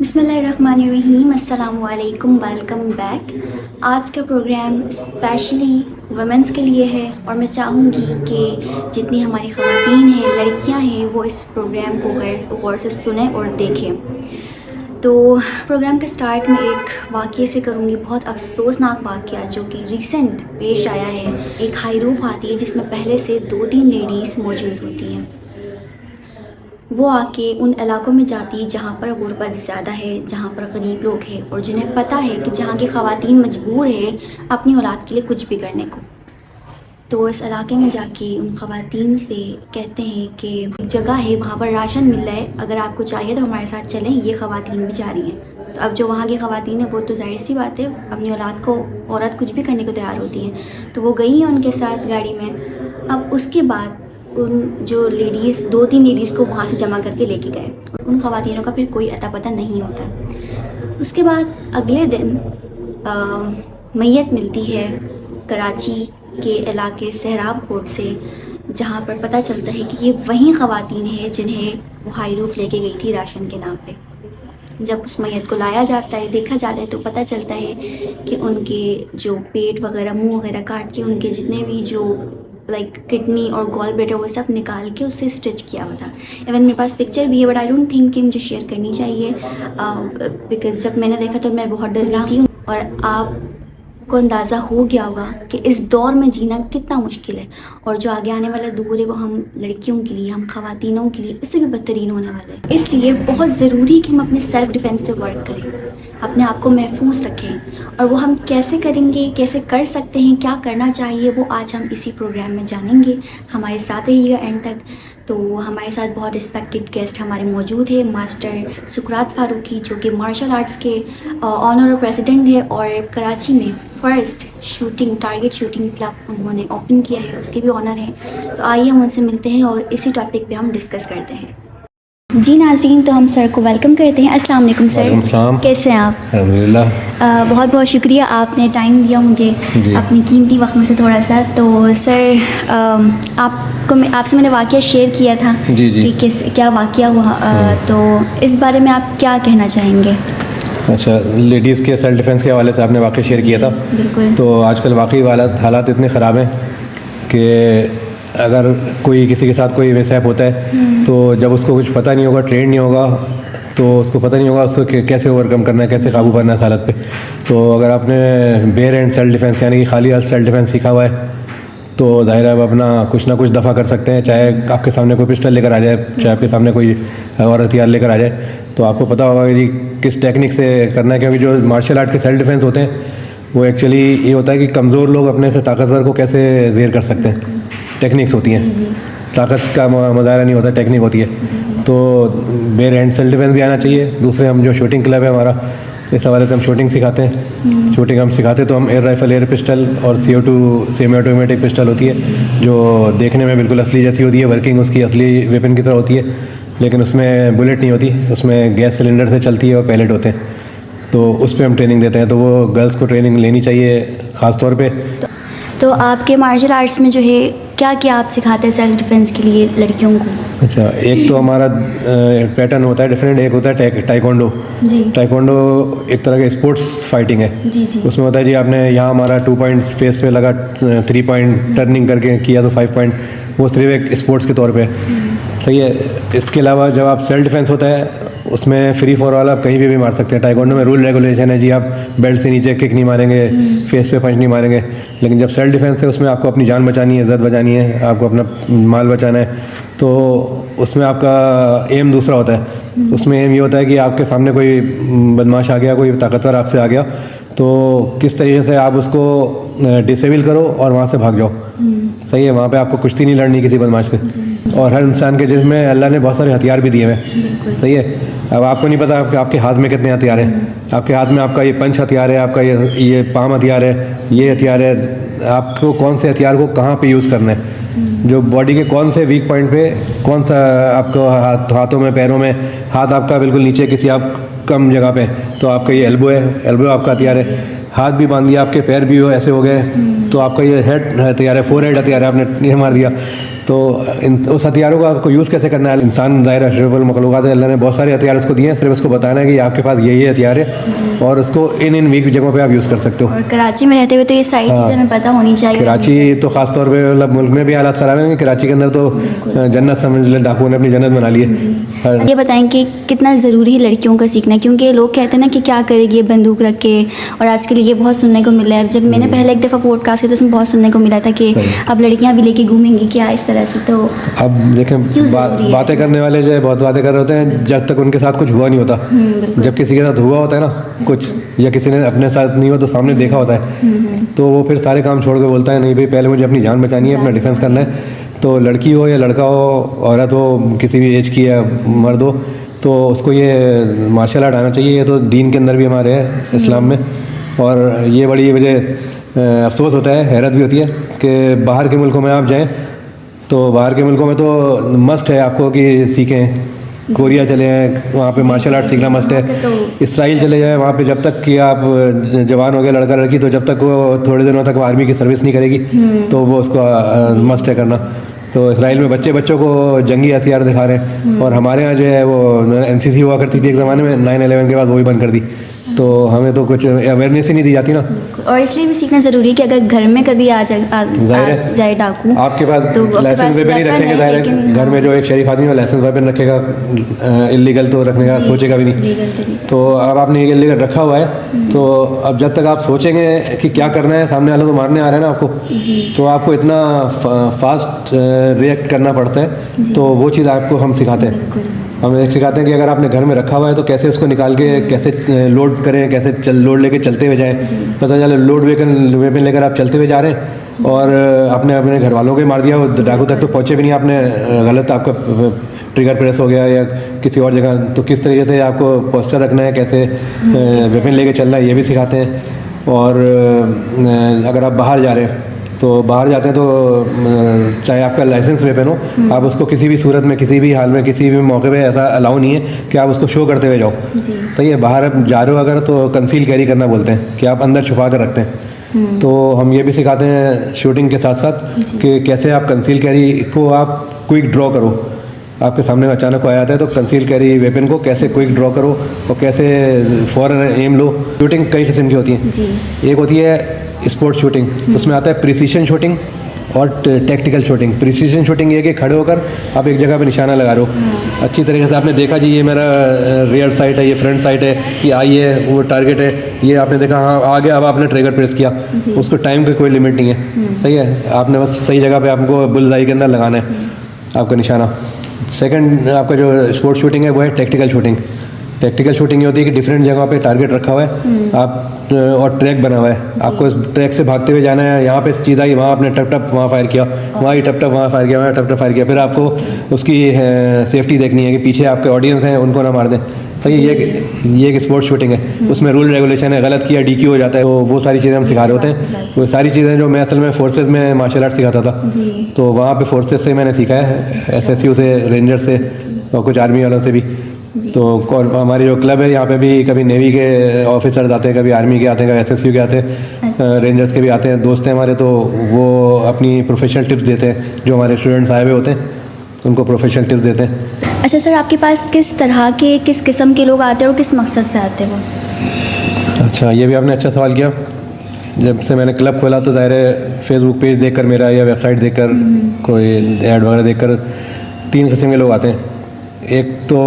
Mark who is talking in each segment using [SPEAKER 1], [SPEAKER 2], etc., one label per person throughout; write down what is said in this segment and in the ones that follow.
[SPEAKER 1] बिस्मिल्लाहिर्रहमानिर्रहीम, अस्सलामु अलैकुम, वेलकम बैक। आज का प्रोग्राम स्पेशली वुमेंस के लिए है और मैं चाहूँगी कि जितनी हमारी ख़वातीन हैं, लड़कियां हैं, वो इस प्रोग्राम को गौर से सुनें और देखें। तो प्रोग्राम के स्टार्ट में एक वाक़ये से करूँगी, बहुत अफसोसनाक वाक़या जो कि रिसेंट पेश आया है। एक हाईरूफ आती है जिसमें पहले से 2-3 लेडीज़ मौजूद होती हैं। वो आके उन इलाकों में जाती है जहाँ पर गुर्बत ज़्यादा है, जहाँ पर गरीब लोग हैं और जिन्हें पता है कि जहाँ की ख़वातीन मजबूर है अपनी औलाद के लिए कुछ भी करने को। तो इस इलाके में जाके उन ख़वातीन से कहते हैं कि एक जगह है, वहाँ पर राशन मिल रहा है, अगर आपको चाहिए तो हमारे साथ चलें, ये ख़वातीन भी जा रही हैं। तो अब जो वहाँ की ख़वातीन है वो तो जाहिर सी बात है, अपनी औलाद को औरत कुछ भी करने को तैयार होती हैं, तो वो गई हैं उनके साथ गाड़ी में। अब उसके बाद उन जो लेडीज़ 2-3 लेडीज़ को वहाँ से जमा करके लेके गए। उन ख़वातीनों का फिर कोई अता पता नहीं होता। उसके बाद अगले दिन मैयत मिलती है कराची के इलाके सहराब कोट से, जहाँ पर पता चलता है कि ये वही ख़वातीन है जिन्हें वो हाईरूफ लेके गई थी राशन के नाम पे। जब उस मैयत को लाया जाता है, देखा जाता है, तो पता चलता है कि उनके जो पेट वगैरह, मुँह वगैरह काट के उनके जितने भी जो किडनी और गॉल ब्लैडर वो सब निकाल के उसे स्टिच किया हुआ था। इवन मेरे पास पिक्चर भी है, बट आई डोंट थिंक कि मुझे शेयर करनी चाहिए, बिकॉज़ जब मैंने देखा तो मैं बहुत डर गई थी। और आपको अंदाज़ा हो गया होगा कि इस दौर में जीना कितना मुश्किल है, और जो आगे आने वाला दौर है वो हम लड़कियों के लिए, हम ख़वातीनों के लिए इससे भी बदतरीन होने वाला है। इसलिए बहुत ज़रूरी है कि हम अपने सेल्फ़ डिफेंस पे वर्क करें, अपने आप को महफूज रखें। और वो हम कैसे करेंगे, कैसे कर सकते हैं, क्या करना चाहिए, वो आज हम इसी प्रोग्राम में जानेंगे। हमारे साथ रहिएगा एंड तक। तो हमारे साथ बहुत रिस्पेक्टेड गेस्ट हमारे मौजूद है, मास्टर सुकरात फ़ारूकी, जो कि मार्शल आर्ट्स के ऑनर प्रेसिडेंट है और कराची में first shooting target shooting club उन्होंने ओपन किया है, उसके भी ऑनर हैं। तो आइए हम उनसे मिलते हैं और इसी टॉपिक पे हम डिस्कस करते हैं। जी नाज़रीन, तो हम सर को वेलकम करते हैं। अस्सलाम वालेकुम सर, कैसे हैं आप?
[SPEAKER 2] अल्हम्दुलिल्लाह।
[SPEAKER 1] बहुत बहुत शुक्रिया, आपने टाइम दिया मुझे अपनी कीमती वक्त में से थोड़ा सा। तो सर आपसे मैंने वाक़या शेयर किया था कि क्या वाक़या हुआ, तो इस बारे में आप क्या कहना चाहेंगे?
[SPEAKER 2] अच्छा, लेडीज़ के सेल्फ डिफेंस के हवाले से आपने वाक़या शेयर किया था।
[SPEAKER 1] बिल्कुल।
[SPEAKER 2] तो आजकल वाकई हालात इतने ख़राब हैं कि अगर कोई किसी के साथ कोई मिसहैप होता है तो जब उसको कुछ पता नहीं होगा, ट्रेन नहीं होगा, तो उसको पता नहीं होगा उसको कैसे ओवरकम करना है, कैसे काबू करना है इस हालत पे। तो अगर आपने बेयर हैंड सेल्फ डिफेंस यानी कि खाली हाथ सेल्फ डिफेंस सीखा हुआ है तो ज़ाहिर है आप अपना कुछ ना कुछ दफ़ा कर सकते हैं, चाहे आपके सामने कोई पिस्टल लेकर आ जाए, चाहे आपके सामने कोई और हथियार लेकर आ जाए, तो आपको पता होगा कि किस टेक्निक से करना है। क्योंकि जो मार्शल आर्ट के सेल्फ डिफेंस होते हैं वो एक्चुअली ये होता है कि कमज़ोर लोग अपने से ताकतवर को कैसे ज़ेर कर सकते हैं, टेक्निक्स होती हैं। ताकत का मुजाहरा नहीं होता, टेक्निक होती है। तो बेयर हैंड सेल्फ डिफेंस भी आना चाहिए। दूसरे हम जो शूटिंग क्लब है हमारा, इस हवाले से हम शूटिंग सिखाते हैं। शूटिंग हम सिखाते तो हम एयर राइफ़ल, एयर पिस्टल और CO2 सेमी ऑटोमेटिक पिस्टल होती है, जो देखने में बिल्कुल असली जैसी होती है, वर्किंग उसकी असली वेपन की तरह होती है, लेकिन उसमें बुलेट नहीं होती, उसमें गैस सिलेंडर से चलती है और पैलेट होते हैं। तो उस पर हम ट्रेनिंग देते हैं, तो वो गर्ल्स को ट्रेनिंग लेनी चाहिए ख़ास तौर पे।
[SPEAKER 1] तो आपके मार्शल आर्ट्स में जो है क्या क्या आप सिखाते हैं सेल्फ डिफेंस के लिए लड़कियों को?
[SPEAKER 2] अच्छा, एक तो हमारा पैटर्न होता है डिफरेंट, एक होता है टाइकोंडो। टाइकोंडो एक तरह का स्पोर्ट्स फाइटिंग है। उसमें होता है जी आपने यहाँ हमारा 2 पॉइंट्स फेस पे लगा, 3 पॉइंट टर्निंग करके किया तो 5 पॉइंट, वो सिर्फ एक स्पोर्ट्स के तौर पे सही है। इसके अलावा जब आप सेल्फ डिफेंस होता है उसमें फ्री फॉर ऑल आप कहीं भी मार सकते हैं। टाइकोंडो में रूल रेगुलेशन है जी, आप बेल्ट से नीचे किक नहीं मारेंगे, फेस पे पंच नहीं मारेंगे। लेकिन जब सेल्फ डिफेंस है उसमें आपको अपनी जान बचानी है, इज़्ज़त बचानी है, आपको अपना माल बचाना है, तो उसमें आपका एम दूसरा होता है। उसमें एम ये होता है कि आपके सामने कोई बदमाश आ गया, कोई ताकतवर आपसे आ गया, तो किस तरीके से आप उसको डिसेबल करो और वहाँ से भाग जाओ। सही है, वहाँ पे आपको कुश्ती नहीं लड़नी किसी बदमाश से। और हर इंसान के जिसमें अल्लाह ने बहुत सारे हथियार भी दिए हैं। सही है, अब आपको नहीं पता आपके हाथ में कितने हथियार हैं। आपके हाथ में आपका ये पंच हथियार है, आपका ये पाम हथियार है, ये हथियार है। आपको कौन से हथियार को कहाँ पे यूज़ करना है, जो बॉडी के कौन से वीक पॉइंट पे, कौन सा आपको हाथों में, पैरों में, हाथ आपका बिल्कुल नीचे किसी आप कम जगह पे, तो आपका ये एल्बो है, एल्बो आपका हथियार है। हाथ भी बांध दिया, आपके पैर भी ऐसे हो गए तो आपका ये हेड हथियार है, 4 हेड हथियार है, आपने ये मार दिया तो उस हथियारों को आपको यूज़ कैसे करना है, इंसान ज़ाहिर अशरफुल मखलूक़ात है, अल्लाह ने बहुत सारे हथियार उसको दिए हैं, सिर्फ उसको बताना है कि आपके पास ये हथियार है और उसको इन वीक जगहों पे आप यूज़ कर सकते हो।
[SPEAKER 1] और कराची में रहते हुए तो ये सारी चीज़ें हमें पता होनी चाहिए।
[SPEAKER 2] कराची तो ख़ास तौर पे मतलब मुल्क में भी हालात ख़राब हैं, कराची के अंदर तो जन्नत समझ लें, डाकुओं ने अपनी जन्नत बना ली है।
[SPEAKER 1] ये बताएं कि कितना ज़रूरी है लड़कियों का सीखना, क्योंकि लोग कहते हैं ना कि क्या करेगी ये बंदूक रख के, और आजकल ये बहुत सुनने को मिला है। जब मैंने पहले एक दफ़ा पॉडकास्ट किया तो उसमें बहुत सुनने को मिला था कि अब लड़कियां भी लेके घूमेंगी क्या, इस तरह से। तो
[SPEAKER 2] अब देखें बातें करने वाले जो है बहुत बातें कर रहे होते हैं, जब तक उनके साथ कुछ हुआ नहीं होता। जब किसी के साथ हुआ होता है ना कुछ, या किसी ने अपने साथ नहीं हुआ तो सामने देखा होता है, तो वो फिर सारे काम छोड़ के बोलता है नहीं भाई पहले मुझे अपनी जान बचानी है, अपना डिफेंस करना है। तो लड़की हो या लड़का हो, औरत हो, किसी भी एज की या मर्द हो, तो उसको ये मार्शल आर्ट आना चाहिए। ये तो दीन के अंदर भी हमारे है इस्लाम में। और ये बड़ी मुझे अफसोस होता है, हैरत भी होती है कि बाहर के मुल्कों में आप जाएं तो बाहर के मुल्कों में तो मस्ट है आपको कि सीखें। कोरिया चले जाएँ, वहाँ पे मार्शल आर्ट सीखना मस्ट है। इसराइल चले जाए, वहाँ पे जब तक कि आप जवान हो गए लड़का लड़की, तो जब तक वो थोड़े दिनों तक वो आर्मी की सर्विस नहीं करेगी तो वो उसको मस्ट है करना। तो इसराइल में बच्चों को जंगी हथियार दिखा रहे हैं, और हमारे यहाँ जो है वो एनसीसी हुआ करती थी एक ज़माने में, 9/11 के बाद वो भी बंद कर दी। तो हमें तो कुछ अवेयरनेस ही नहीं दी जाती ना।
[SPEAKER 1] और इसलिए भी सीखना ज़रूरी है कि अगर घर में कभी आ जाए डाकू,
[SPEAKER 2] आपके पास तो लाइसेंस वेपन नहीं रखेंगे, जाहिर घर में जो एक शरीफ आदमी लाइसेंस वेपन रखेगा, इलीगल तो रखने का सोचेगा भी नहीं। तो अब आपने इलीगल रखा हुआ है, तो अब जब तक आप सोचेंगे कि क्या करना है, सामने वाला तो मारने आ रहा है ना आपको, तो आपको इतना फास्ट रिएक्ट करना पड़ता है। तो वो चीज़ आपको हम सिखाते हैं। हम सिखाते हैं कि अगर आपने घर में रखा हुआ है तो कैसे उसको निकाल के कैसे लोड करें, कैसे लोड लेके चलते हुए जाएं। पता चले लोड वेपन लेकर आप चलते हुए जा रहे हैं और आपने अपने घर वालों को मार दिया, वो डाकू तक तो पहुँचे भी नहीं, आपने गलत आपका ट्रिगर प्रेस हो गया या किसी और जगह, तो किस तरीके से आपको पोस्चर रखना है, कैसे वेपन लेके चलना है, ये भी सिखाते हैं। और अगर आप बाहर जा रहे हैं तो बाहर जाते हैं तो चाहे आपका लाइसेंस वेपन हो, आप उसको किसी भी सूरत में, किसी भी हाल में, किसी भी मौके पे ऐसा अलाउ नहीं है कि आप उसको शो करते हुए जाओ। सही है, बाहर आप जा रहे हो अगर तो कंसील कैरी करना बोलते हैं कि आप अंदर छुपा कर रखते हैं। तो हम ये भी सिखाते हैं शूटिंग के साथ साथ कि कैसे आप कंसील कैरी को आप क्विक ड्रॉ करो। आपके सामने अचानक को आ जाता है तो कंसील कैरी वेपन को कैसे क्विक ड्रॉ करो और कैसे फ़ौरन एम लो। शूटिंग कई किस्म की होती है। एक होती है स्पोर्ट शूटिंग, उसमें आता है प्रिसीशन शूटिंग और टैक्टिकल शूटिंग। प्रिसीशन शूटिंग ये कि खड़े होकर आप एक जगह पे निशाना लगा रहे हो, अच्छी तरीके से आपने देखा जी ये मेरा रियर साइट है, ये फ्रंट साइट है, ये आई है, वो टारगेट है, ये आपने देखा हाँ आ गया, अब आपने ट्रिगर प्रेस किया। उसको टाइम की कोई लिमिट नहीं है। सही है, आपने बस सही जगह पे आपको बुलजाई के अंदर लगाना है आपका निशाना। सेकंड आपका जो स्पोर्ट शूटिंग है वो है टैक्टिकल शूटिंग। टैक्टिकल शूटिंग ये होती है कि डिफरेंट जगहों पे टारगेट रखा हुआ है आप और ट्रैक बना हुआ है, आपको इस ट्रैक से भागते हुए जाना है। यहाँ पे चीज़ आई, वहाँ आपने टप टप वहाँ फायर किया, वहाँ ही टप टप वहाँ फायर किया, वहाँ टप टप फायर किया। फिर आपको उसकी सेफ्टी देखनी है कि पीछे आपके ऑडियंस हैं उनको ना मार दें। तो ये एक स्पोर्ट्स शूटिंग है, उसमें रूल रेगुलेशन है, गलत किया DQ हो जाता है। तो वो सारी चीज़ें हम सिखा रहे होते हैं। तो सारी चीज़ें जो मैं असल में फोर्सेस में मार्शल आर्ट सिखाता था, तो वहाँ पे फोर्सेस से मैंने सीखा है, SSU से, रेंजर से और कुछ आर्मी वालों से भी। तो और हमारी जो क्लब है यहाँ पे भी कभी नेवी के ऑफिसर्स आते हैं, कभी आर्मी के आते हैं, कभी SSU के आते हैं, रेंजर्स के भी आते हैं। दोस्त हैं हमारे, तो वो अपनी प्रोफेशनल टिप्स देते हैं। जो हमारे स्टूडेंट्स आए हुए होते हैं उनको प्रोफेशनल टिप्स देते हैं।
[SPEAKER 1] अच्छा सर, आपके पास किस तरह के, किस किस्म के लोग आते हैं और किस मकसद से आते हैं वो?
[SPEAKER 2] अच्छा, ये भी आपने अच्छा सवाल किया। जब से मैंने क्लब खोला तो ज़ाहिर है फेसबुक पेज देखकर मेरा या वेबसाइट देखकर, कोई ऐड वगैरह देखकर 3 किस्म के लोग आते हैं। एक तो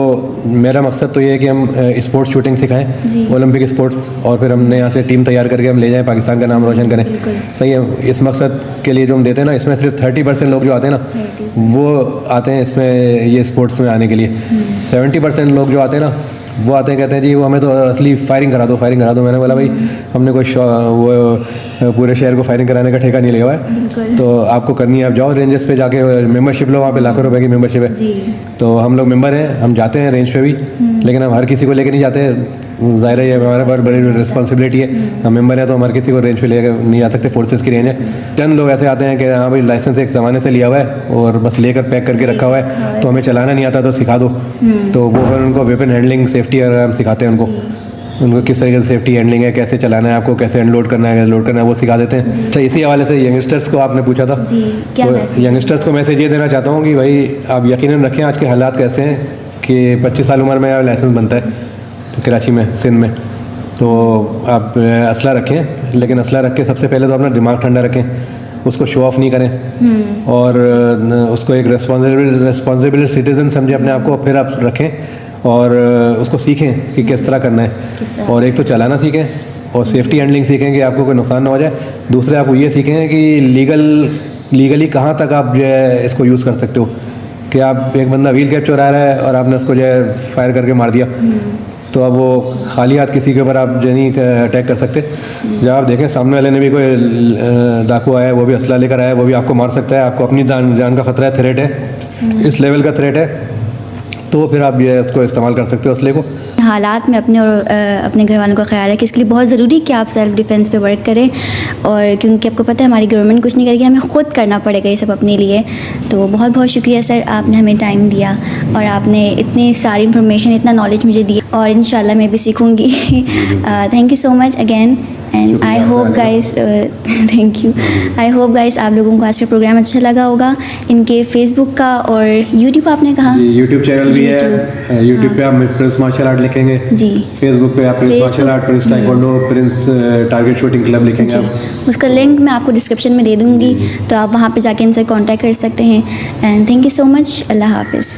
[SPEAKER 2] मेरा मकसद तो ये है कि हम स्पोर्ट्स शूटिंग सिखाएं, ओलंपिक स्पोर्ट्स, और फिर हमने यहाँ से टीम तैयार करके हम ले जाएं, पाकिस्तान का नाम रोशन करें। सही है, इस मकसद के लिए जो हम देते हैं ना, इसमें सिर्फ 30% लोग जो आते हैं ना वो आते हैं इसमें ये स्पोर्ट्स में आने के लिए। 70% लोग जो आते हैं ना वो आते हैं, कहते हैं जी वो हमें तो असली फायरिंग करा दो, फायरिंग करा दो। मैंने बोला भाई हमने कोई वो पूरे शहर को फायरिंग कराने का ठेका नहीं लिया हुआ है, तो आपको करनी है आप जाओ रेंजेस पे जाके मेंबरशिप लो, वहाँ पे लाखों रुपए की मेंबरशिप है। तो हम लोग मेंबर हैं, हम जाते हैं रेंज पे भी, लेकिन हम हर किसी को लेके नहीं जाते। ज़ाहिर है ये हमारे पास बड़ी रिस्पॉन्सिबिलिटी है, हम मेंबर हैं तो हम हर किसी को रेंज पे लेकर नहीं जा सकते, फोर्सेस की रेंज है। चंद लोग ऐसे आते हैं कि हाँ भाई लाइसेंस एक ज़माने से लिया हुआ है और बस लेकर पैक करके रखा हुआ है, तो हमें चलाना नहीं आता तो सिखा दो। तो वो फिर उनको वेपन हैंडलिंग, सेफ्टी वगैरह हम सिखाते हैं उनको। उनको किस तरीके से सेफ्टी हैंडलिंग है, कैसे चलाना है, आपको कैसे अनलोड करना है, लोड करना है, वो सिखा देते हैं। अच्छा, इसी हवाले से यंगस्टर्स को आपने पूछा था
[SPEAKER 1] जी, क्या
[SPEAKER 2] तो यंगस्टर्स को मैसेज ये देना चाहता हूँ कि भाई आप यकीनन रखें आज के हालात कैसे हैं कि 25 साल उम्र में लाइसेंस बनता है तो कराची में, सिंध में, तो आप असला रखें, लेकिन असला रख के सबसे पहले तो अपना दिमाग ठंडा रखें, उसको शो ऑफ नहीं करें और उसको एक रिस्पॉन्सिबल सिटीज़न समझे अपने आप को, फिर आप रखें और उसको सीखें कि किस तरह करना है। और एक तो चलाना सीखें और सेफ्टी हैंडलिंग सीखें कि आपको कोई नुकसान ना हो जाए। दूसरे आपको ये सीखें कि लीगली कहाँ तक आप जो है इसको यूज़ कर सकते हो, कि आप एक बंदा व्हील कैप चुरा रहा है और आपने उसको जो है फायर करके मार दिया, तो अब वो खाली हाथ किसी के ऊपर आप जो नहीं अटैक कर सकते। जब आप देखें सामने वाले ने भी कोई डाकू आया है, वो भी असला लेकर आया है, वो भी आपको मार सकता है, आपको अपनी जान का ख़तरा है, थ्रेट है, इस लेवल का थ्रेट है, तो फिर आप ये उसको इस्तेमाल कर सकते हो असले को।
[SPEAKER 1] हालात में अपने और अपने घर वालों का ख्याल रखें, इसके लिए बहुत ज़रूरी कि आप सेल्फ़ डिफेंस पे वर्क करें, और क्योंकि आपको पता है हमारी गवर्नमेंट कुछ नहीं करेगी, हमें ख़ुद करना पड़ेगा ये सब अपने लिए। तो बहुत बहुत शुक्रिया सर, आपने हमें टाइम दिया और आपने इतनी सारी इन्फॉर्मेशन, इतना नॉलेज मुझे दी, और इंशाल्लाह मैं भी सीखूँगी। Thank you so much again, and I hope guys, thank you, I hope guys आप लोगों को आज का प्रोग्राम अच्छा लगा होगा। इनके फेसबुक का और यूट्यूब आपने कहा,
[SPEAKER 2] यूट्यूब चैनल भी है, यूट्यूब पे आप प्रिंस मार्शल आर्ट लिखेंगे जी, फेसबुक पे आप prince martial art, prince taekwondo, prince target shooting club लिखेंगे आप,
[SPEAKER 1] उसका लिंक मैं आपको डिस्क्रिप्शन में दे दूँगी, तो आप वहाँ पे जाके इनसे कांटेक्ट कर सकते हैं। And thank you so much, अल्लाह हाफिज़।